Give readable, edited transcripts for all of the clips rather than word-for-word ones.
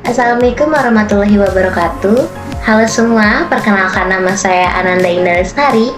Assalamualaikum warahmatullahi wabarakatuh. Halo semua, perkenalkan nama saya Ananda Indah Lestari.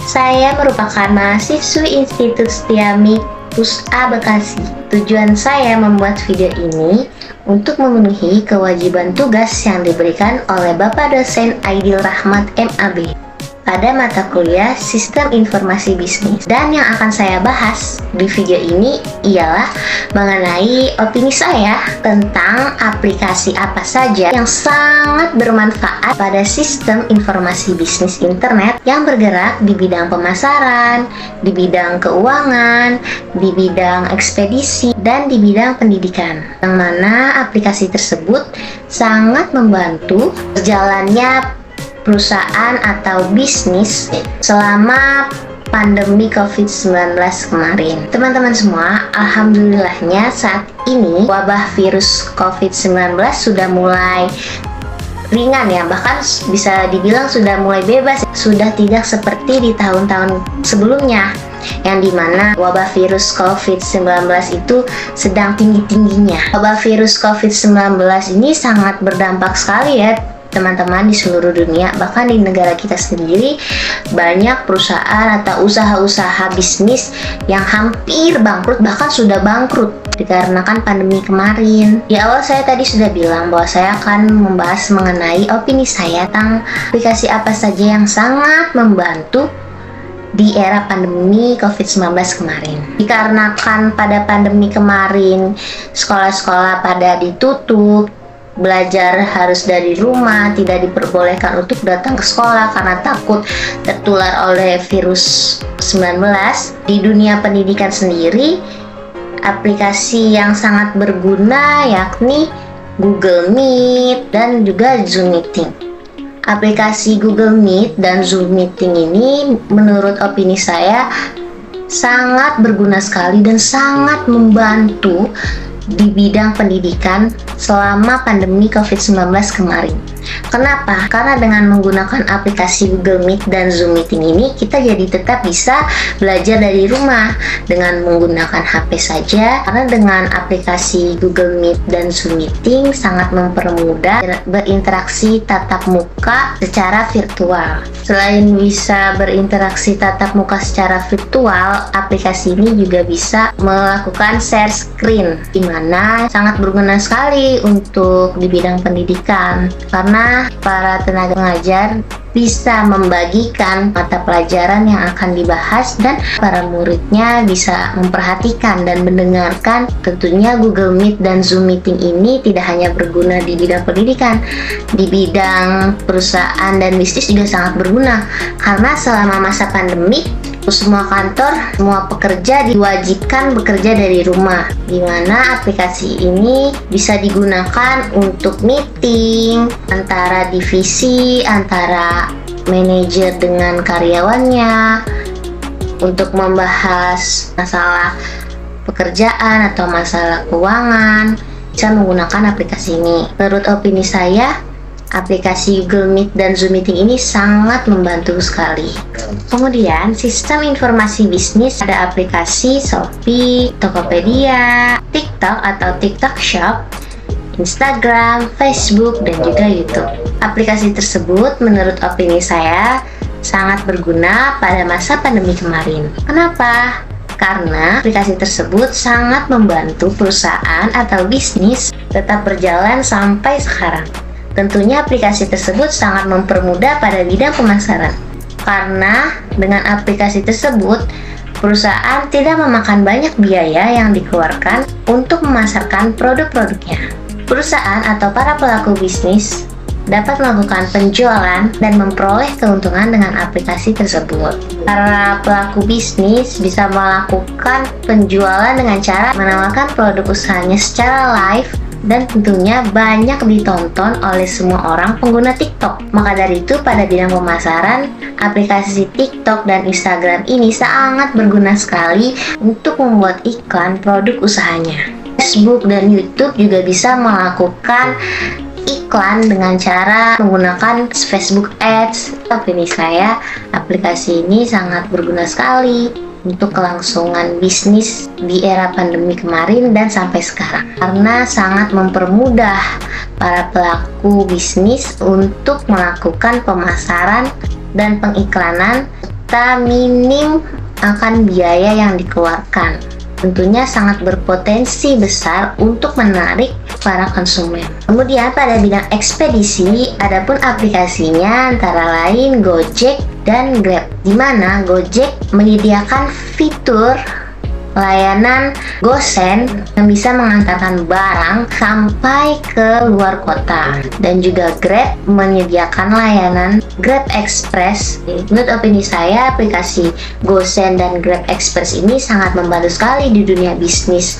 Saya merupakan mahasiswi Institut Setiami PUSA Bekasi. Tujuan saya membuat video ini untuk memenuhi kewajiban tugas yang diberikan oleh Bapak dosen Aidil Rahmat MAB pada mata kuliah Sistem Informasi Bisnis. Dan yang akan saya bahas di video ini ialah mengenai opini saya tentang aplikasi apa saja yang sangat bermanfaat pada sistem informasi bisnis internet yang bergerak di bidang pemasaran, di bidang keuangan, di bidang ekspedisi, dan di bidang pendidikan. Yang mana aplikasi tersebut sangat membantu berjalannya perusahaan atau bisnis selama pandemi COVID-19 kemarin. Teman-teman semua, alhamdulillahnya saat ini wabah virus COVID-19 sudah mulai ringan ya, bahkan bisa dibilang sudah mulai bebas, sudah tidak seperti di tahun-tahun sebelumnya yang dimana wabah virus COVID-19 itu sedang tinggi-tingginya. Wabah virus COVID-19 ini sangat berdampak sekali ya teman-teman di seluruh dunia, bahkan di negara kita sendiri banyak perusahaan atau usaha-usaha bisnis yang hampir bangkrut, bahkan sudah bangkrut dikarenakan pandemi kemarin. Di awal saya tadi sudah bilang bahwa saya akan membahas mengenai opini saya tentang aplikasi apa saja yang sangat membantu di era pandemi COVID-19 kemarin. Dikarenakan pada pandemi kemarin sekolah-sekolah pada ditutup, belajar harus dari rumah, tidak diperbolehkan untuk datang ke sekolah karena takut tertular oleh virus 19. Di dunia pendidikan sendiri, aplikasi yang sangat berguna yakni Google Meet dan juga Zoom Meeting. Aplikasi Google Meet dan Zoom Meeting ini menurut opini saya sangat berguna sekali dan sangat membantu di bidang pendidikan selama pandemi COVID-19 kemarin. Kenapa? Karena dengan menggunakan aplikasi Google Meet dan Zoom Meeting ini, kita jadi tetap bisa belajar dari rumah dengan menggunakan HP saja. Karena dengan aplikasi Google Meet dan Zoom Meeting sangat mempermudah berinteraksi tatap muka secara virtual. Selain bisa berinteraksi tatap muka secara virtual, aplikasi ini juga bisa melakukan share screen, di mana sangat berguna sekali untuk di bidang pendidikan karena para tenaga pengajar bisa membagikan mata pelajaran yang akan dibahas dan para muridnya bisa memperhatikan dan mendengarkan. Tentunya Google Meet dan Zoom Meeting ini tidak hanya berguna di bidang pendidikan, di bidang perusahaan dan bisnis juga sangat berguna karena selama masa pandemi semua kantor, semua pekerja diwajibkan bekerja dari rumah, di mana aplikasi ini bisa digunakan untuk meeting antara divisi, antara manajer dengan karyawannya, untuk membahas masalah pekerjaan atau masalah keuangan, bisa menggunakan aplikasi ini. Menurut opini saya, aplikasi Google Meet dan Zoom Meeting ini sangat membantu sekali. Kemudian, sistem informasi bisnis ada aplikasi Shopee, Tokopedia, TikTok atau TikTok Shop, Instagram, Facebook, dan juga YouTube. Aplikasi tersebut menurut opini saya sangat berguna pada masa pandemi kemarin. Kenapa? Karena aplikasi tersebut sangat membantu perusahaan atau bisnis tetap berjalan sampai sekarang. Tentunya aplikasi tersebut sangat mempermudah pada bidang pemasaran. Karena dengan aplikasi tersebut, perusahaan tidak memakan banyak biaya yang dikeluarkan untuk memasarkan produk-produknya. Perusahaan atau para pelaku bisnis dapat melakukan penjualan dan memperoleh keuntungan dengan aplikasi tersebut. Para pelaku bisnis bisa melakukan penjualan dengan cara menawarkan produk usahanya secara live dan tentunya banyak ditonton oleh semua orang pengguna TikTok. Maka dari itu, pada bidang pemasaran, aplikasi TikTok dan Instagram ini sangat berguna sekali untuk membuat iklan produk usahanya. Facebook dan YouTube juga bisa melakukan iklan dengan cara menggunakan Facebook Ads. Opini saya, aplikasi ini sangat berguna sekali untuk kelangsungan bisnis di era pandemi kemarin dan sampai sekarang, karena sangat mempermudah para pelaku bisnis untuk melakukan pemasaran dan pengiklanan serta minim akan biaya yang dikeluarkan. Tentunya sangat berpotensi besar untuk menarik para konsumen. Kemudian pada bidang ekspedisi, adapun aplikasinya antara lain Gojek dan Grab, di mana Gojek menyediakan fitur layanan GoSend yang bisa mengantarkan barang sampai ke luar kota, dan juga Grab menyediakan layanan Grab Express. Menurut opini saya, aplikasi GoSend dan Grab Express ini sangat membantu sekali di dunia bisnis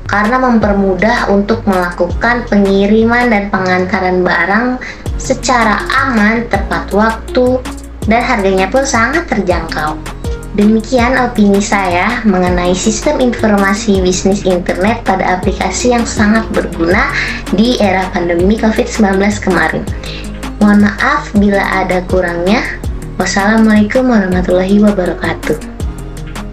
karena mempermudah untuk melakukan pengiriman dan pengantaran barang secara aman, tepat waktu, dan harganya pun sangat terjangkau. Demikian opini saya mengenai sistem informasi bisnis internet pada aplikasi yang sangat berguna di era pandemi COVID-19 kemarin. Mohon maaf bila ada kurangnya. Wassalamualaikum warahmatullahi wabarakatuh.